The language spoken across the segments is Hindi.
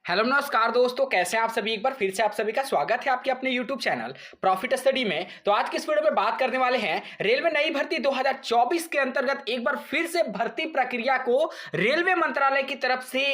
हेलो नमस्कार दोस्तों, कैसे हैं आप सभी। एक बार फिर से आप सभी का स्वागत है आपके अपने यूट्यूब चैनल प्रॉफिट स्टडी में। तो आज की इस वीडियो में बात करने वाले हैं रेलवे नई भर्ती 2024 के अंतर्गत एक बार फिर से भर्ती प्रक्रिया को रेलवे मंत्रालय की तरफ से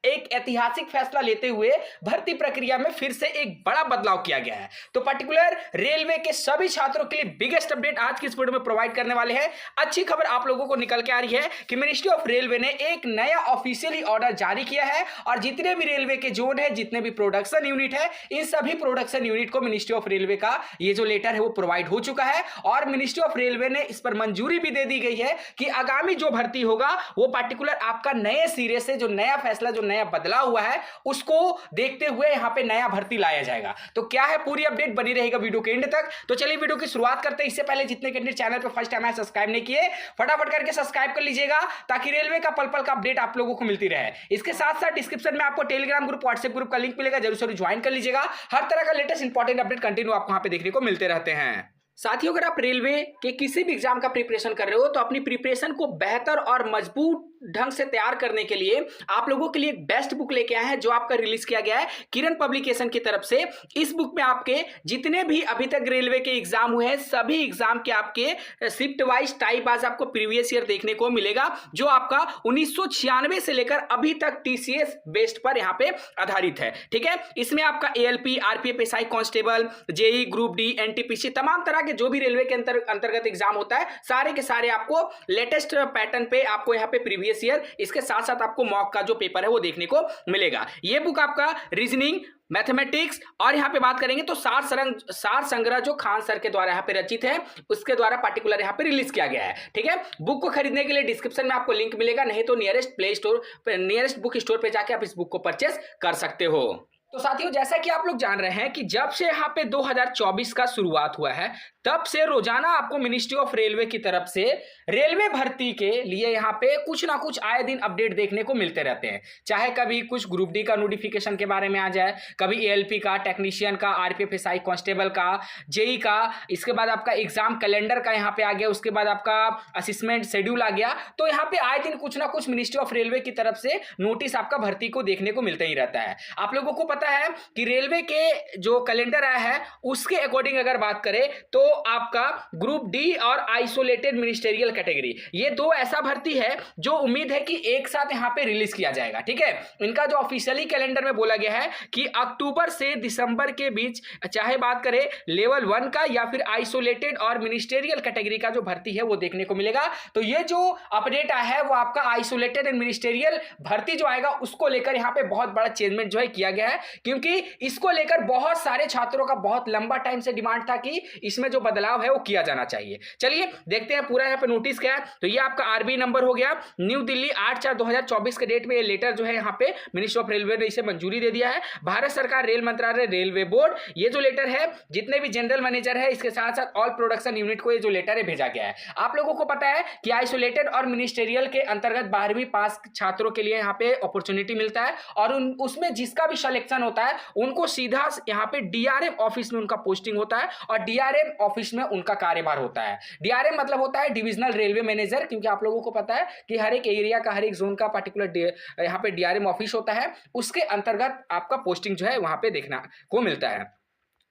एक ऐतिहासिक फैसला लेते हुए भर्ती प्रक्रिया में फिर से एक बड़ा बदलाव किया गया है। तो पर्टिकुलर रेलवे के सभी छात्रों के लिए बिगेस्ट अपडेट आज की इस वीडियो में प्रोवाइड करने वाले हैं। अच्छी खबर आप लोगों को निकल के आ रही है कि मिनिस्ट्री ऑफ रेलवे ने एक नया ऑफिशियली ऑर्डर जारी किया है और जितने भी रेलवे के जोन है, जितने भी प्रोडक्शन यूनिट है, इन सभी प्रोडक्शन यूनिट को मिनिस्ट्री ऑफ रेलवे का ये जो लेटर है वो प्रोवाइड हो चुका है और मिनिस्ट्री ऑफ रेलवे ने इस पर मंजूरी भी दे दी गई है कि आगामी जो भर्ती होगा वो पर्टिकुलर आपका नए सिरे से जो नया फैसला, जो नया बदलाव हुआ है उसको देखते हुए यहां पे नया भर्ती लाया जाएगा। तो क्या है पूरी अपडेट, बनी रहेगा वीडियो के एंड तक। तो चलिए वीडियो की शुरुआत करते हैं। इससे पहले जितने कैंडिडेट चैनल पे फर्स्ट टाइम है सब्सक्राइब नहीं किए, फटाफट करके सब्सक्राइब कर लीजिएगा ताकि रेलवे का पल पल का अपडेट आप लोगों को मिलती रहे। इसके साथ साथ डिस्क्रिप्शन में आपको टेलीग्राम ग्रुप, व्हाट्सएप ग्रुप का लिंक मिलेगा, जरूर ज्वाइन कर लीजिएगा। हर तरह का लेटेस्ट इंपॉर्टेंट अपडेट कंटिन्यू आपको वहां पे देखने को मिलते रहते हैं। साथियों, अगर आप रेलवे के किसी भी एग्जाम का प्रिपरेशन कर रहे हो तो अपनी प्रिपरेशन को बेहतर और मजबूत ढंग से तैयार करने के लिए आप लोगों के लिए एक बेस्ट बुक लेके आए हैं जो आपका रिलीज किया गया है किरण पब्लिकेशन की तरफ से। इस बुक में आपके जितने भी अभी तक रेलवे के एग्जाम हुए हैं सभी एग्जाम के आपके शिफ्ट वाइज टाइप आज आपको प्रीवियस ईयर देखने को मिलेगा जो आपका 1996 से लेकर अभी तक टीसीएस बेस्ड पर यहाँ पे आधारित है। ठीक है, इसमें आपका ALP, RPF, SI constable, JE, group D, NTPC, तमाम तरह के जो भी रेलवे के अंतर्गत एग्जाम होता है सारे के सारे आपको लेटेस्ट पैटर्न पे आपको यहाँ पे प्रीवियस ईयर, इसके साथ साथ आपको मॉक का जो पेपर है वो देखने को मिलेगा। ये बुक आपका रीजनिंग, मैथमेटिक्स और यहां पे बात करेंगे तो सार संग्रह जो खान सर के द्वारा यहां पे रचित है उसके द्वारा पर्टिकुलर यहां पे रिलीज किया गया है। ठीक है, बुक को खरीदने के लिए डिस्क्रिप्शन में आपको लिंक मिलेगा, नहीं तो नियरेस्ट बुक स्टोर पे जाके आप इस बुक को परचेस कर सकते हो। तो साथियों, जैसा कि आप लोग जान रहे हैं कि जब से यहाँ पे 2024 का शुरुआत हुआ है तब से रोजाना आपको मिनिस्ट्री ऑफ रेलवे की तरफ से रेलवे भर्ती के लिए यहाँ पे कुछ ना कुछ आए दिन अपडेट देखने को मिलते रहते हैं। चाहे कभी कुछ ग्रुप डी का नोटिफिकेशन के बारे में आ जाए, कभी एएलपी का, टेक्नीशियन का, आरपीएफ, एसआई कांस्टेबल का, जेई का, इसके बाद आपका एग्जाम कैलेंडर का यहाँ पे आ गया, उसके बाद आपका असिस्मेंट शेड्यूल आ गया। तो यहाँ पे आए दिन कुछ ना कुछ मिनिस्ट्री ऑफ रेलवे की तरफ से नोटिस आपका भर्ती को देखने को मिलता ही रहता है। आप लोगों को पता है कि रेलवे के जो कैलेंडर आया है उसके अकॉर्डिंग अगर बात करें तो आपका ग्रुप डी और आइसोलेटेड मिनिस्टेरियल कैटेगरी, ये दो ऐसा भर्ती है जो उम्मीद है कि एक साथ यहां पे रिलीज किया जाएगा। ठीक है, इनका जो ऑफिशियली कैलेंडर में बोला गया है कि अक्टूबर से दिसंबर के बीच, चाहे बात करें लेवल 1 का या फिर आइसोलेटेड और मिनिस्टेरियल कैटेगरी का जो भर्ती है वो देखने को मिलेगा। तो ये जो अपडेट आया है वो आपका आइसोलेटेड एंड मिनिस्टेरियल भर्ती जो आएगा उसको लेकर यहां पे बहुत बड़ा चेंजमेंट जो है किया गया है, क्योंकि इसको लेकर बहुत सारे छात्रों का बहुत लंबा टाइम से डिमांड था कि इसमें जो बदलाव है वो किया जाना चाहिए। चलिए देखते हैं पूरा यहाँ पे नोटिस क्या है। तो ये आपका आरबी नंबर हो गया, न्यू दिल्ली 8/4/2024 के डेट में ये लेटर जो है यहाँ पे मिनिस्ट्री ऑफ रेलवे ने इसे मंजूरी दे दिया है। भारत सरकार रेल मंत्रालय रेलवे बोर्ड, ये जो लेटर है जितने भी जनरल मैनेजर है इसके साथ साथ ऑल प्रोडक्शन यूनिट को ये जो लेटर है भेजा गया है। आप लोगों को पता है कि आइसोलेटेड और मिनिस्टेरियल के अंतर्गत 12वीं पास छात्रों के लिए यहाँ पे अपॉर्चुनिटी मिलता है और उसमें जिसका भी सिलेक्शन होता है उनको सीधा यहाँ पे डीआरएम ऑफिस में उनका पोस्टिंग होता है और डीआरएम ऑफिस में उनका कार्यभार होता है। डीआरएम मतलब होता है डिविजनल रेलवे मैनेजर, क्योंकि आप लोगों को पता है कि हर एक एरिया का, हर एक जोन का पर्टिकुलर यहाँ पे डीआरएम ऑफिस होता है, उसके अंतर्गत आपका पोस्टिंग जो है वहां पे देखना को मिलता है।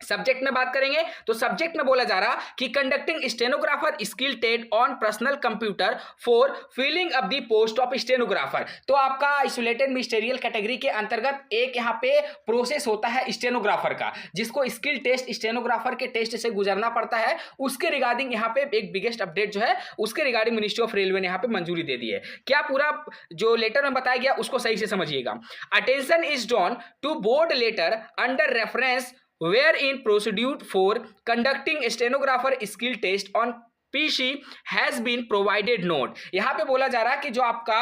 सब्जेक्ट में बात करेंगे तो सब्जेक्ट में बोला जा रहा कि conducting stenographer skill test on personal computer for filling up the post of stenographer. तो आपका आइसोलेटेड मिनिस्टेरियल कैटेगरी के अंतर्गत एक यहाँ पे प्रोसेस होता है स्टेनोग्राफर का, जिसको स्किल टेस्ट स्टेनोग्राफर के टेस्ट से गुजरना पड़ता है। उसके रिगार्डिंग यहाँ पे एक बिगेस्ट अपडेट जो है उसके रिगार्डिंग मिनिस्ट्री ऑफ रेलवे ने यहाँ पे मंजूरी दे दी है। क्या पूरा जो लेटर में बताया गया उसको सही से समझिएगा। Attention is drawn to board letter under reference wherein procedure for conducting stenographer skill test on PC has been provided note। यहां पे बोला जा रहा है कि जो आपका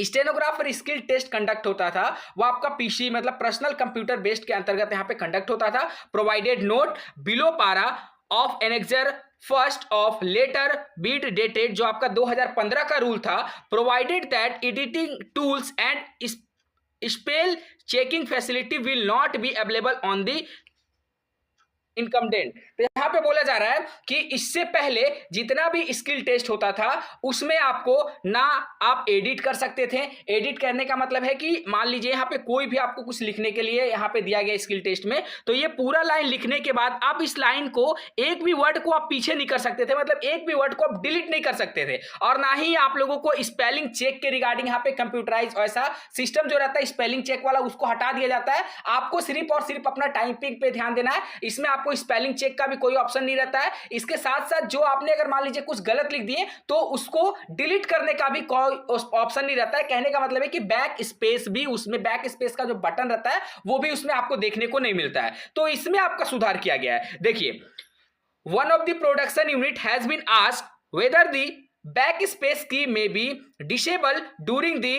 स्टेनोग्राफर स्किल टेस्ट कंडक्ट होता था वो आपका पीसी मतलब पर्सनल कंप्यूटर बेस्ड के अंतर्गत यहां पे कंडक्ट होता था। Provided note below para of annexure first of letter beat dated, जो आपका 2015 का रूल था। Provided that editing tools and spell checking facility will not be available on the incumbent. तो यहाँ पे बोला जा रहा है कि इससे पहले जितना भी स्किल टेस्ट होता था उसमें आपको ना आप एडिट कर सकते थे। एडिट करने का मतलब है कि मान लीजिए यहाँ पे कोई भी आपको कुछ लिखने के लिए यहाँ पे दिया गया स्किल टेस्ट में, तो ये पूरा लाइन लिखने के बाद आप इस लाइन को एक भी वर्ड को आप पीछे नहीं कर सकते थे, मतलब एक भी वर्ड को आप डिलीट नहीं कर सकते थे। और ना ही आप लोगों को स्पेलिंग चेक के रिगार्डिंग यहाँ पे कंप्यूटराइज ऐसा सिस्टम जो रहता है स्पेलिंग चेक वाला उसको हटा दिया जाता है। आपको सिर्फ और सिर्फ अपना टाइपिंग पे ध्यान देना है, इसमें आपको स्पेलिंग चेक का भी कोई ऑप्शन नहीं रहता है। इसके साथ साथ जो आपने अगर मान लीजिए कुछ गलत लिख दिए तो उसको डिलीट करने का भी कोई ऑप्शन नहीं रहता है। कहने का मतलब है कि बैक स्पेस भी, उसमें बैक स्पेस का जो बटन रहता है वो भी उसमें आपको देखने को नहीं मिलता है। तो इसमें आपका सुधार किया गया है। देखिए, one of the production unit has been asked whether the back space key may be disable during the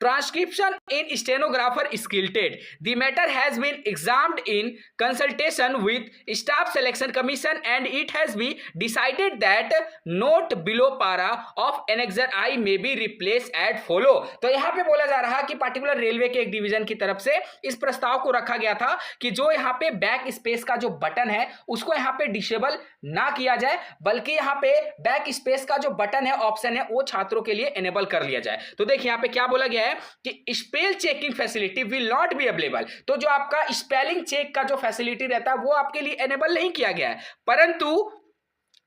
transcription in stenographer skill TET. The matter has been examined in consultation with staff selection commission and it has been decided that note below para of annexure I may be replaced at follow. तो यहाँ पे बोला जा रहा है कि पार्टिकुलर रेलवे के एक डिवीजन की तरफ से इस प्रस्ताव को रखा गया था कि जो यहाँ पे बैक स्पेस का जो बटन है उसको यहाँ पे डिसेबल ना किया जाए, बल्कि यहाँ पे बैक स्पेस का जो बटन है ऑप्शन है वो छात्रों के लिए एनेबल कर लिया जाए। तो देखिए यहाँ पे क्या बोला गया है कि spell checking facility will not be available. तो जो आपका स्पेलिंग चेक का जो फैसिलिटी रहता है वो आपके लिए एनेबल नहीं किया गया है, परंतु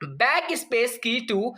back space key to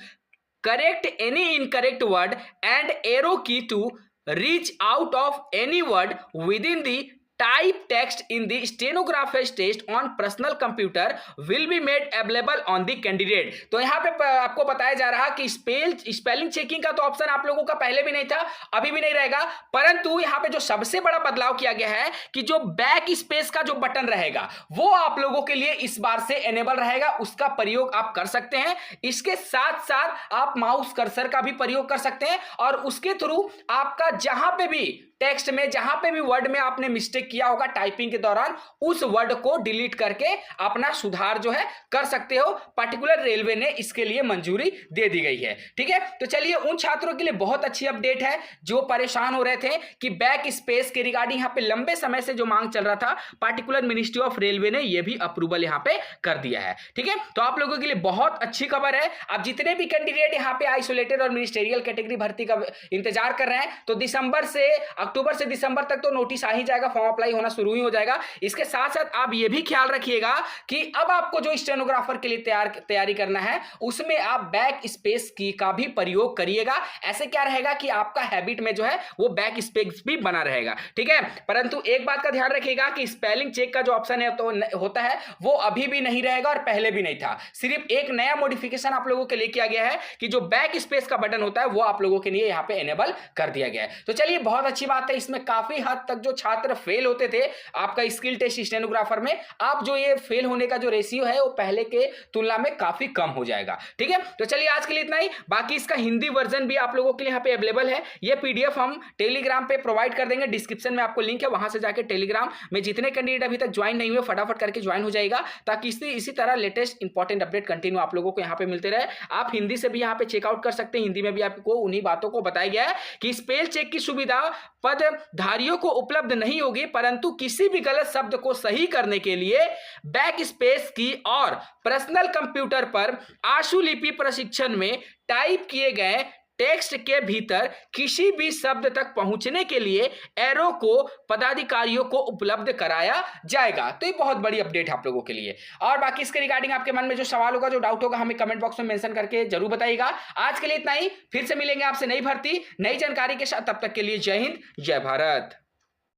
correct any incorrect word and arrow key to reach out of any word within the type text in the stenographer's test on personal computer will be made available on the candidate। तो यहाँ पे आपको बताया जा रहा कि स्पेलिंग चेकिंग का तो ऑप्शन आप लोगों का पहले भी नहीं था, अभी भी नहीं रहेगा, परंतु यहाँ पे जो सबसे बड़ा बदलाव किया गया है कि जो बैक स्पेस का जो बटन रहेगा वो आप लोगों के लिए इस बार से एनेबल रहेगा, उसका प्रयोग आप कर सकते हैं। इसके साथ साथ आप माउस कर्सर का भी प्रयोग कर सकते हैं और उसके थ्रू आपका जहां पे भी टेक्स्ट में जहां पे भी वर्ड में आपने मिस्टेक किया होगा टाइपिंग के दौरान उस वर्ड को डिलीट करके अपना सुधार जो है कर सकते हो। पार्टिकुलर रेलवे ने इसके लिए मंजूरी दे दी गई है। ठीक है, तो चलिए उन छात्रों के लिए बहुत अच्छी अपडेट है जो परेशान हो रहे थे कि बैक स्पेस के रिगार्डिंग यहाँ पे लंबे समय से जो मांग चल रहा था, पार्टिकुलर मिनिस्ट्री ऑफ रेलवे ने यह भी अप्रूवल यहाँ पे कर दिया है। ठीक है, तो आप लोगों के लिए बहुत अच्छी खबर है। अब जितने भी कैंडिडेट यहाँ पे आइसोलेटेड और मिनिस्टेरियल कैटेगरी भर्ती का इंतजार कर रहे हैं, तो अक्टूबर से दिसंबर तक तो नोटिस आ ही जाएगा, फॉर्म अप्लाई होना शुरू ही हो जाएगा। इसके साथ साथ आप ये भी ख्याल रखिएगा कि अब आपको जो स्टेनोग्राफर के लिए तैयारी करना है उसमें आप बैक स्पेस की का भी प्रयोग करिएगा। ऐसे क्या रहेगा कि आपका हैबिट में जो है वो बैक स्पेस भी बना रहेगा। ठीक है, परंतु एक बात का ध्यान रखिएगा कि स्पेलिंग चेक का जो ऑप्शन है तो होता है वो अभी भी नहीं रहेगा और पहले भी नहीं था। सिर्फ एक नया मॉडिफिकेशन आप लोगों के लिए किया गया है कि जो बैक स्पेस का बटन होता है वो आप लोगों के लिए यहाँ पे एनेबल कर दिया गया है। तो चलिए बहुत अच्छी बात है। इसमें काफी हद तक जो छात्र फेल होते थे आपका स्किल टेस्ट स्टेनोग्राफर में, आप जो ये फेल होने का जो रेशियो है वो पहले के तुलना में काफी कम हो जाएगा। ठीक है, तो चलिए आज के लिए इतना ही। बाकी इसका हिंदी वर्जन भी आप लोगों के लिए यहाँ पे अवेलेबल है। ये पीडीएफ हम टेलीग्राम पे प्रोवाइड कर देंगे, डिस्क्रिप्शन में आपको लिंक है, वहां से जाकर टेलीग्राम में जितने कैंडिडेट अभी तक ज्वाइन नहीं हुए फटाफट करके ज्वाइन हो जाएगा, ताकि इसी तरह लेटेस्ट इंपॉर्टेंट अपडेट कंटिन्यू आप लोगों को यहाँ पे मिलते रहे। आप हिंदी से भी यहाँ पे चेकआउट कर सकते हैं। हिंदी में भी आपको उन्हीं बातों को बताया गया है कि स्पेल चेक की सुविधा पदधारियों को उपलब्ध नहीं होगी, परंतु किसी भी गलत शब्द को सही करने के लिए बैक स्पेस की और पर्सनल कंप्यूटर पर आशुलिपि प्रशिक्षण में टाइप किए गए टेक्स्ट के भीतर किसी भी शब्द तक पहुंचने के लिए एरो को पदाधिकारियों को उपलब्ध कराया जाएगा। तो ये बहुत बड़ी अपडेट है आप लोगों के लिए। और बाकी इसके रिगार्डिंग आपके मन में जो सवाल होगा, जो डाउट होगा, हमें कमेंट बॉक्स में मेंशन करके जरूर बताइएगा। आज के लिए इतना ही, फिर से मिलेंगे आपसे नई भर्ती नई जानकारी के साथ। तब तक के लिए जय हिंद, जय भारत।